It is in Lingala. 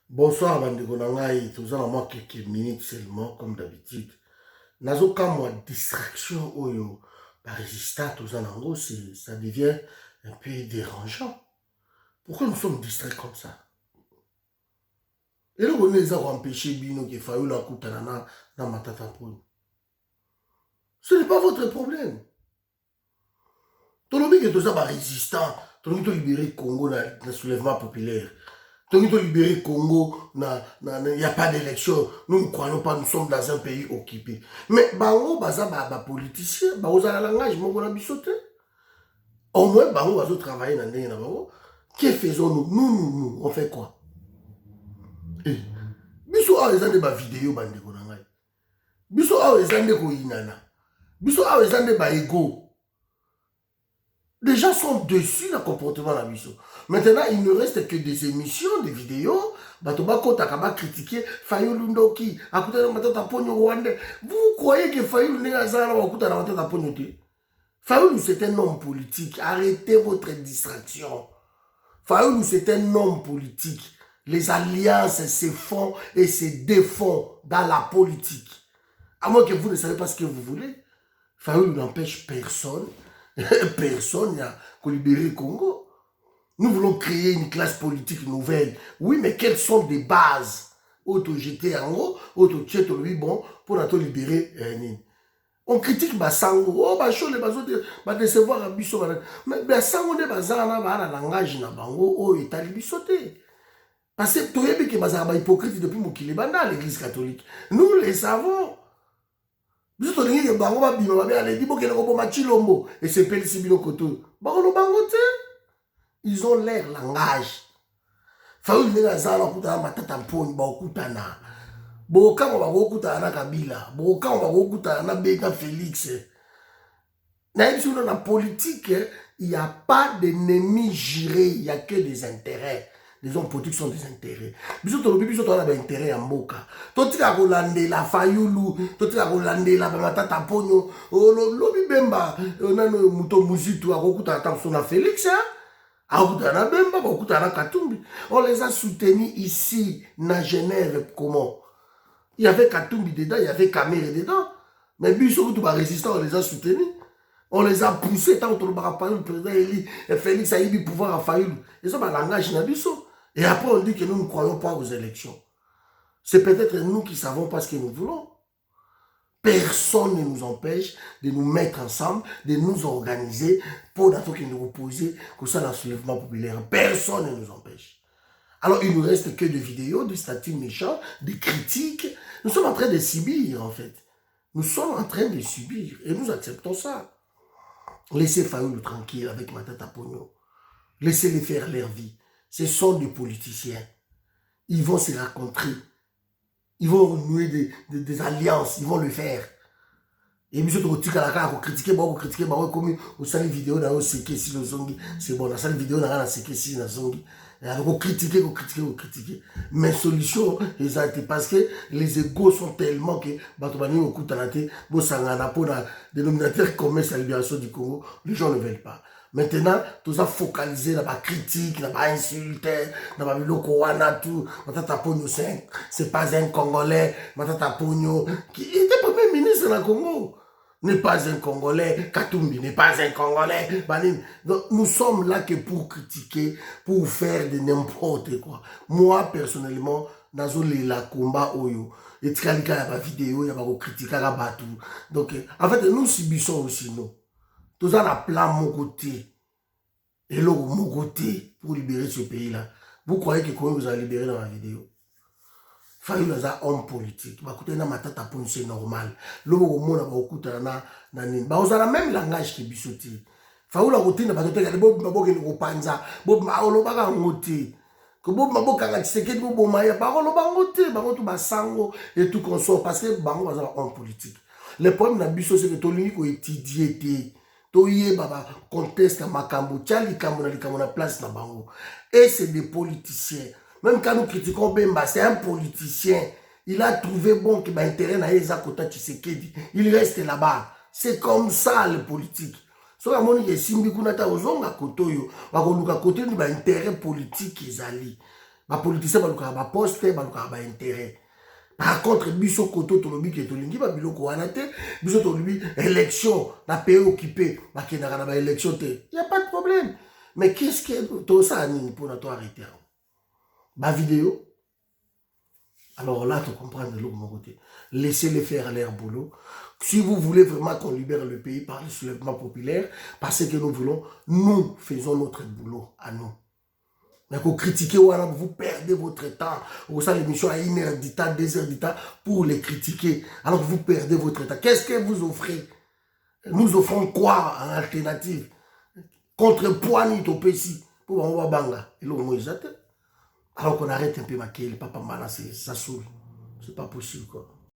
Bonsoir, Bandeko Nangai. Tous en moi quelques minutes seulement, comme d'habitude. Nazo quand moi distraction, oyo, par résistant, tous en ango, ça devient un peu dérangeant. Pourquoi nous sommes distraits comme ça? Et là, on est à empêcher Bino qui failli la koutanana dans ma tata pour. Ce n'est pas votre problème. Tout le monde est tous résistant, tout le monde est libéré Congo dans le soulèvement populaire. Tant que libérer Congo, il n'y a pas d'élection. Nous ne croyons pas, nous sommes dans un pays occupé. Mais, bango, baza, politicien, bango, ça la langage, mon bon bisoté. Au moins, bango, bazo travailler dans les bango. Que faisons-nous? Nous, on fait quoi? Eh, biso, ah, les ba vidéo, bande, konangai. Biso, ah, les ko inana. Biso, ah, les ba ego. Les gens sont dessus le comportement de la mission. Maintenant, il ne reste que des émissions, des vidéos. Batobako Takaba critiquer Fayulu Ndoki. Vous croyez que Fayulu Fayulu, c'est un homme politique. Arrêtez votre distraction. Fayulu, c'est un homme politique. Les alliances se font et se défont dans la politique. À moins que vous ne savez pas ce que vous voulez. Fayulu n'empêche personne. Personne n'a libéré le Congo. Nous voulons créer une classe politique nouvelle. Oui, mais quelles sont des bases? Auto-jeté en haut, auto-jeté lui, bon, pour libérer on critique Basango. Oh, Bacho, les bazos, va décevoir à Bisso. Mais Basango, les bazana, la langage, na bango, oh, et talibisoté. Parce que tu es que Bazaba hypocrite depuis Moukilebanda, l'église catholique. Nous les savons. Et ils ont l'air langage. Félix. Dans la politique, il n'y a pas d'ennemis jurés, il n'y a que des intérêts. Les hommes politiques sont des intérêts. Biso tolobi biso tola ba intérêt ya mboka. Totika kolandela Fayulu, totika kolandela ba matata ponyo. Lobi bemba nano muto muzitu akokuta attention na Félix hein. Akokuta na bemba, akokuta na Katumbi. On les a soutenus ici na Genève comment? Il y avait Katumbi dedans, il y avait Kamere dedans. Mais biso tout ba résistant, on les a soutenus. On les a poussés tant que le président Eli et Félix a eu le pouvoir à Fayulu. Ils ont un langage nabiso. Et après, on dit que nous ne croyons pas aux élections. C'est peut-être nous qui savons pas ce que nous voulons. Personne ne nous empêche de nous mettre ensemble, de nous organiser pour nous opposer comme ça dans le soulèvement populaire. Personne ne nous empêche. Alors, il ne nous reste que des vidéos, des statuts méchants, des critiques. Nous sommes en train de subir, en fait. Nous sommes en train de subir. Et nous acceptons ça. Laissez Fayulu tranquille avec ma tête à pognon. Laissez-les faire leur vie. Ce sont des politiciens. Ils vont se rencontrer. Ils vont nouer des alliances. Ils vont le faire. Et monsieur Tokotika la carte, critiquer, comme au salle vidéo dans seke si le zongi, c'est bon, la salle vidéo dans la seke si la zongi. Vous critiquer. Mais solution, ils ont été parce que les égos sont tellement que, Batobani au coup de bon sangana pour la dénominateur commun, la libération du Congo, les gens ne veulent pas. Maintenant, tout ça focalisé dans la critique, dans la insulte, dans la lokowana, tout. Matata Pogno, c'est pas un Congolais. Matata Pogno, qui était premier ministre dans le Congo, n'est pas un Congolais. Katumbi n'est pas un Congolais. Donc, nous sommes là que pour critiquer, pour faire de n'importe quoi. Moi, personnellement, dans le combat, et il y a des vidéos, il y a des critiques, il y a des bateaux. Donc, en fait, nous subissons aussi, nous. Tout ça, on plan mon côté. Et là, mon côté, pour libérer ce pays-là. Vous croyez que comment vous allez libérer dans la vidéo? Fayulu est un homme politique. C'est normal. Là, vous avez le même langage que Bissoti. Fayulu est un homme politique. Bob Maboka la Tshisekedi Bob Maya parole bangote bangoto basango et tout consort parce que bango est un politique. Le problème na biso c'est que tolingi ko étudier té toyé baba conteste makambo tchali kambo na place na bango et c'est des politiciens. Même quand nous critiquons Bemba, c'est un politicien. Il a trouvé bon que intérêt na Eza Kota Tshisekedi. Il reste là-bas. C'est comme ça le politique. So la moni simbi kunata ozonga kotoyo bakoluka côté ni ba intérêt politique ezali Les politiciens, ils ont poste, ils ont intérêt. Par contre, biso koto tolobi ke tolingi ba biloko wana te, biso tolobi élection na pays occupé, ba kenaka na ba élection te. Il y a pas de problème. Mais qu'est-ce que tout ça nini pour na toi arrêter? Ba vidéo. Alors là, tu comprends de l'autre côté. Laissez-les faire leur boulot. Si vous voulez vraiment qu'on libère le pays par le soulèvement populaire, parce que nous voulons, nous faisons notre boulot à nous. Mais vous critiquez, vous perdez votre temps. Vous savez, l'émission à 1h du temps, 2h du temps pour les critiquer. Alors que vous perdez votre temps. Qu'est-ce que vous offrez? Nous offrons quoi en alternative? Contrepoids ni to pesi. Pour on va banga. Et là, on alors qu'on arrête un peu ma le papa malin, ça saoule. C'est pas possible, quoi.